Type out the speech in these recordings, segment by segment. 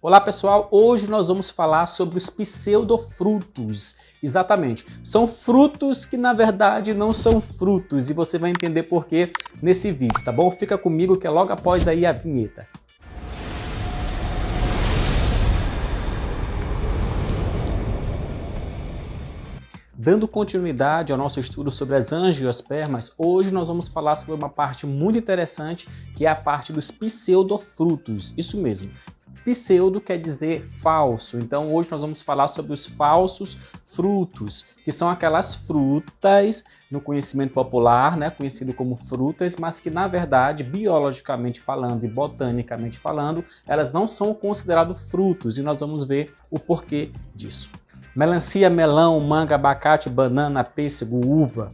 Olá pessoal, hoje nós vamos falar sobre os pseudofrutos. Exatamente, são frutos que na verdade não são frutos e você vai entender por quê nesse vídeo, tá bom? Fica comigo que é logo após aí a vinheta. Dando continuidade ao nosso estudo sobre as angiospermas, hoje nós vamos falar sobre uma parte muito interessante, que é a parte dos pseudofrutos. Isso mesmo, pseudo quer dizer falso, então hoje nós vamos falar sobre os falsos frutos, que são aquelas frutas, no conhecimento popular, né, conhecido como frutas, mas que na verdade, biologicamente falando e botanicamente falando, elas não são consideradas frutos, e nós vamos ver o porquê disso. Melancia, melão, manga, abacate, banana, pêssego, uva,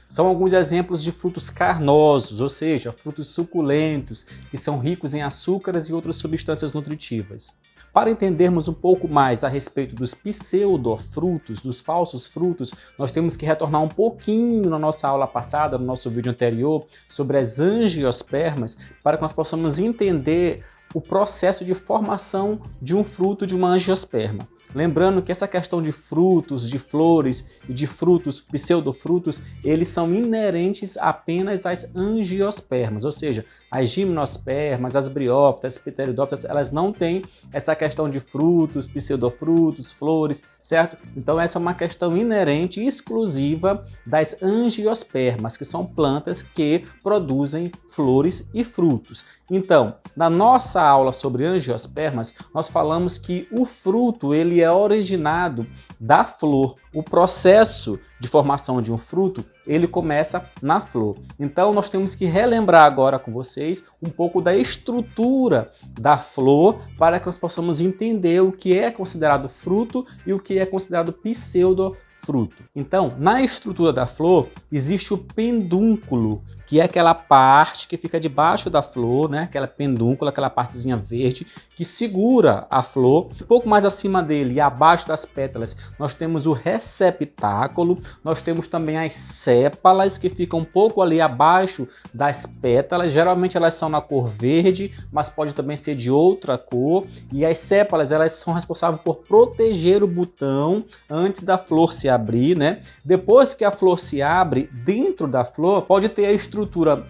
são alguns exemplos de frutos carnosos, ou seja, frutos suculentos, que são ricos em açúcares e outras substâncias nutritivas. Para entendermos um pouco mais a respeito dos pseudofrutos, dos falsos frutos, nós temos que retornar um pouquinho na nossa aula passada, no nosso vídeo anterior, sobre as angiospermas, para que nós possamos entender o processo de formação de um fruto de uma angiosperma. Lembrando que essa questão de frutos, de flores e de frutos, pseudofrutos, eles são inerentes apenas às angiospermas, ou seja, as gimnospermas, as briófitas, as pteridófitas, elas não têm essa questão de frutos, pseudofrutos, flores, certo? Então essa é uma questão inerente e exclusiva das angiospermas, que são plantas que produzem flores e frutos. Então, na nossa aula sobre angiospermas, nós falamos que o fruto ele é originado da flor. O processo de formação de um fruto, ele começa na flor. Então, nós temos que relembrar agora com vocês um pouco da estrutura da flor para que nós possamos entender o que é considerado fruto e o que é considerado pseudofruto. Então, na estrutura da flor, existe o pedúnculo, que é aquela parte que fica debaixo da flor, né? Aquela pedúnculo, aquela partezinha verde que segura a flor. Um pouco mais acima dele e abaixo das pétalas, nós temos o receptáculo, nós temos também as sépalas que ficam um pouco ali abaixo das pétalas. Geralmente elas são na cor verde, mas pode também ser de outra cor. E as sépalas, elas são responsáveis por proteger o botão antes da flor se abrir, né? Depois que a flor se abre, dentro da flor pode ter a estrutura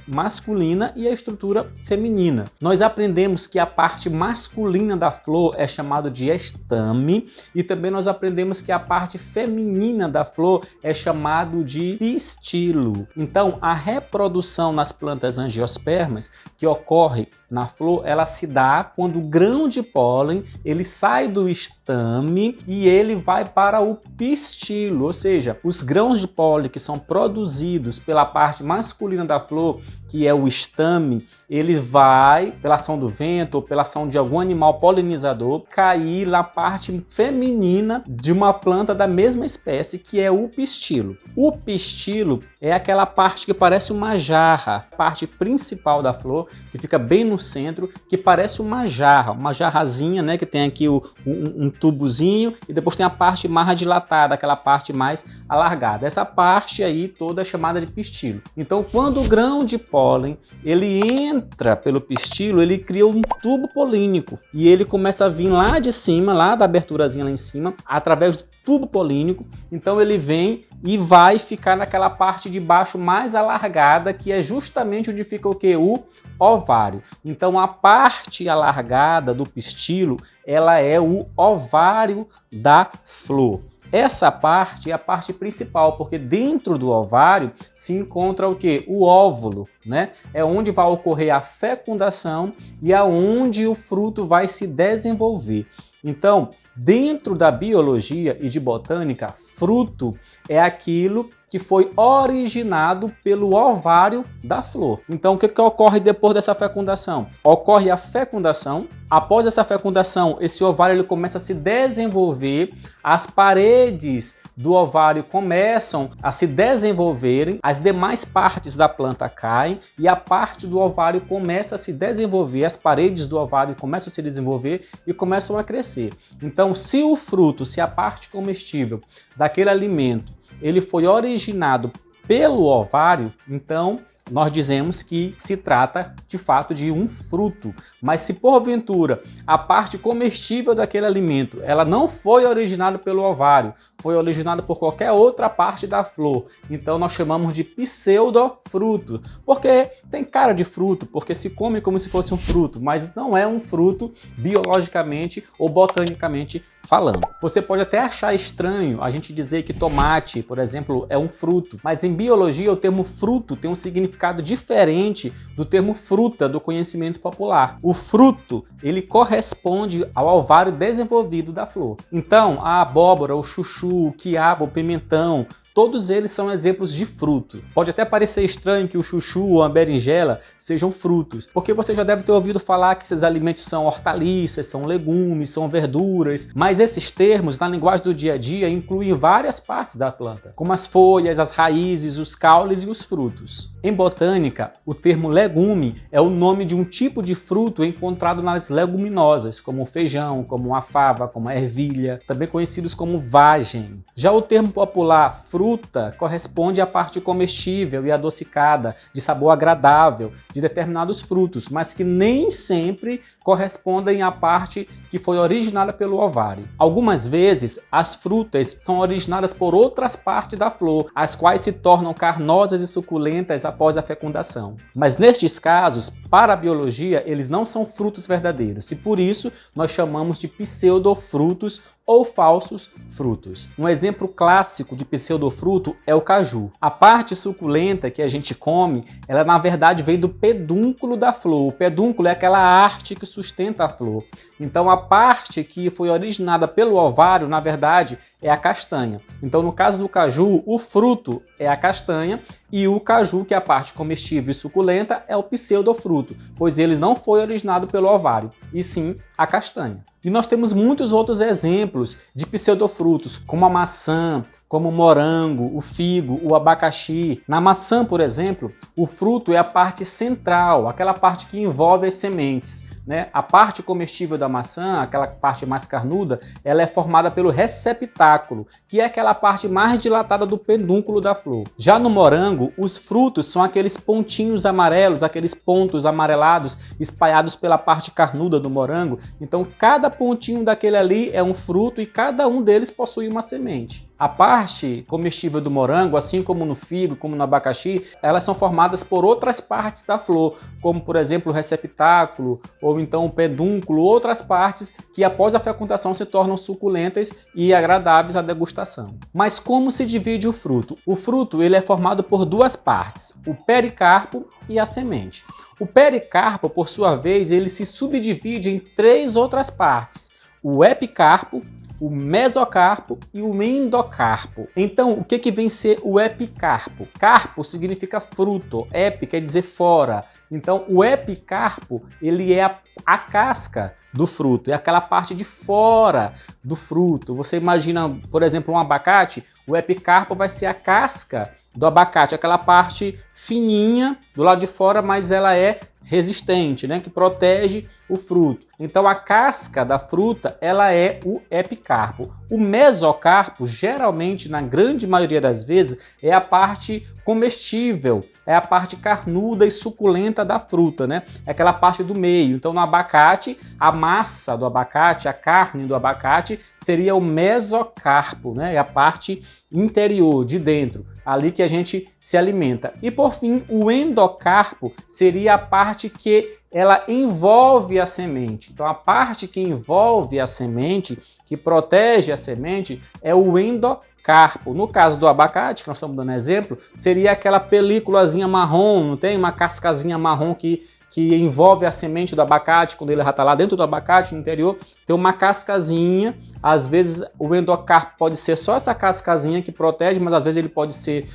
masculina e a estrutura feminina. Nós aprendemos que a parte masculina da flor é chamada de estame e também nós aprendemos que a parte feminina da flor é chamada de pistilo. Então, a reprodução nas plantas angiospermas que ocorre na flor, ela se dá quando o grão de pólen ele sai do estame e ele vai para o pistilo, ou seja, os grãos de pólen que são produzidos pela parte masculina da flor, que é o estame, ele vai, pela ação do vento ou pela ação de algum animal polinizador, cair na parte feminina de uma planta da mesma espécie, que é o pistilo. O pistilo é aquela parte que parece uma jarra, a parte principal da flor, que fica bem no centro, que parece uma jarrazinha, né, que tem aqui um tubozinho e depois tem a parte mais dilatada, aquela parte mais alargada. Essa parte aí toda é chamada de pistilo. Então, quando o grão de pólen ele entra pelo pistilo, ele cria um tubo polínico e ele começa a vir lá de cima, lá da aberturazinha lá em cima, através do tubo polínico. Então ele vem e vai ficar naquela parte de baixo mais alargada, que é justamente onde fica o que? O ovário. Então a parte alargada do pistilo, ela é o ovário da flor. Essa parte é a parte principal, porque dentro do ovário se encontra o que? O óvulo, né? É onde vai ocorrer a fecundação e é onde o fruto vai se desenvolver. Então, dentro da biologia e de botânica, fruto é aquilo que foi originado pelo ovário da flor. Então, o que ocorre depois dessa fecundação? Ocorre a fecundação. Após essa fecundação, esse ovário ele começa a se desenvolver, as paredes do ovário começam a se desenvolverem, as demais partes da planta caem e a parte do ovário começa a se desenvolver, as paredes do ovário começam a se desenvolver e começam a crescer. Então, se o fruto, se a parte comestível daquele alimento, ele foi originado pelo ovário, então nós dizemos que se trata de fato de um fruto. Mas se porventura a parte comestível daquele alimento ela não foi originada pelo ovário, foi originada por qualquer outra parte da flor, então nós chamamos de pseudofruto, porque tem cara de fruto, porque se come como se fosse um fruto, mas não é um fruto biologicamente ou botanicamente falando. Você pode até achar estranho a gente dizer que tomate, por exemplo, é um fruto, mas em biologia o termo fruto tem um significado diferente do termo fruta do conhecimento popular. O fruto, ele corresponde ao ovário desenvolvido da flor. Então, a abóbora, o chuchu, o quiabo, o pimentão, todos eles são exemplos de fruto. Pode até parecer estranho que o chuchu ou a berinjela sejam frutos, porque você já deve ter ouvido falar que esses alimentos são hortaliças, são legumes, são verduras, mas esses termos, na linguagem do dia a dia, incluem várias partes da planta, como as folhas, as raízes, os caules e os frutos. Em botânica, o termo legume é o nome de um tipo de fruto encontrado nas leguminosas, como o feijão, como a fava, como a ervilha, também conhecidos como vagem. Já o termo popular fruta corresponde à parte comestível e adocicada, de sabor agradável, de determinados frutos, mas que nem sempre correspondem à parte que foi originada pelo ovário. Algumas vezes, as frutas são originadas por outras partes da flor, as quais se tornam carnosas e suculentas após a fecundação. Mas nestes casos, para a biologia, eles não são frutos verdadeiros e por isso nós chamamos de pseudofrutos ou falsos frutos. Um exemplo clássico de pseudofruto é o caju. A parte suculenta que a gente come, ela na verdade vem do pedúnculo da flor. O pedúnculo é aquela haste que sustenta a flor. Então a parte que foi originada pelo ovário, na verdade, é a castanha. Então no caso do caju, o fruto é a castanha e o caju, que é a parte comestível e suculenta, é o pseudofruto, pois ele não foi originado pelo ovário, e sim a castanha. E nós temos muitos outros exemplos de pseudofrutos, como a maçã, como o morango, o figo, o abacaxi. Na maçã, por exemplo, o fruto é a parte central, aquela parte que envolve as sementes, né? A parte comestível da maçã, aquela parte mais carnuda, ela é formada pelo receptáculo, que é aquela parte mais dilatada do pedúnculo da flor. Já no morango, os frutos são aqueles pontinhos amarelos, aqueles pontos amarelados espalhados pela parte carnuda do morango. Então, cada pontinho daquele ali é um fruto e cada um deles possui uma semente. A parte comestível do morango, assim como no figo, como no abacaxi, elas são formadas por outras partes da flor, como por exemplo o receptáculo, ou então o pedúnculo, outras partes que após a fecundação se tornam suculentas e agradáveis à degustação. Mas como se divide o fruto? O fruto ele é formado por duas partes, o pericarpo e a semente. O pericarpo, por sua vez, ele se subdivide em três outras partes, o epicarpo, o mesocarpo e o endocarpo. Então, o que vem ser o epicarpo? Carpo significa fruto, epi quer dizer fora. Então, o epicarpo, ele é a casca do fruto, é aquela parte de fora do fruto. Você imagina, por exemplo, um abacate, o epicarpo vai ser a casca do abacate, aquela parte fininha do lado de fora, mas ela é resistente, né, que protege o fruto. Então a casca da fruta, ela é o epicarpo. O mesocarpo, geralmente, na grande maioria das vezes, é a parte comestível, é a parte carnuda e suculenta da fruta, né? É aquela parte do meio. Então no abacate, a massa do abacate, a carne do abacate, seria o mesocarpo, né? É a parte interior, de dentro, ali que a gente se alimenta. E por fim, o endocarpo seria a parte que ela envolve a semente. Então a parte que envolve a semente, que protege a semente, é o endocarpo. No caso do abacate, que nós estamos dando exemplo, seria aquela películazinha marrom, não tem? Uma cascazinha marrom que envolve a semente do abacate, quando ele já está lá dentro do abacate, no interior, tem uma cascazinha. Às vezes o endocarpo pode ser só essa cascazinha que protege, mas às vezes ele pode ser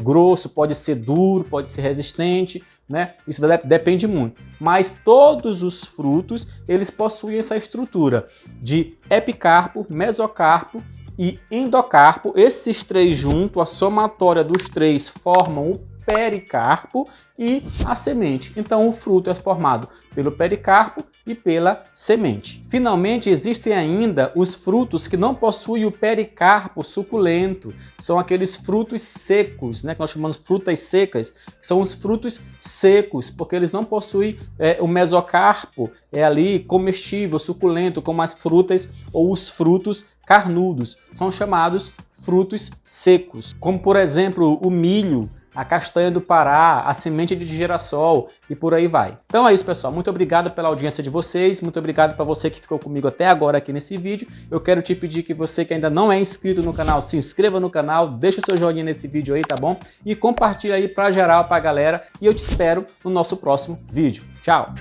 grosso, pode ser duro, pode ser resistente, né? Isso depende muito. Mas todos os frutos, eles possuem essa estrutura de epicarpo, mesocarpo e endocarpo. Esses três juntos, a somatória dos três formam o pericarpo e a semente. Então o fruto é formado pelo pericarpo e pela semente. Finalmente, existem ainda os frutos que não possuem o pericarpo suculento. São aqueles frutos secos, né, que nós chamamos de frutas secas. São os frutos secos, porque eles não possuem o mesocarpo ali comestível, suculento, como as frutas ou os frutos carnudos. São chamados frutos secos, como por exemplo o milho, a castanha do Pará, a semente de girassol e por aí vai. Então é isso, pessoal. Muito obrigado pela audiência de vocês. Muito obrigado para você que ficou comigo até agora aqui nesse vídeo. Eu quero te pedir que você que ainda não é inscrito no canal, se inscreva no canal, deixa o seu joinha nesse vídeo aí, tá bom? E compartilha aí para geral, para a galera. E eu te espero no nosso próximo vídeo. Tchau!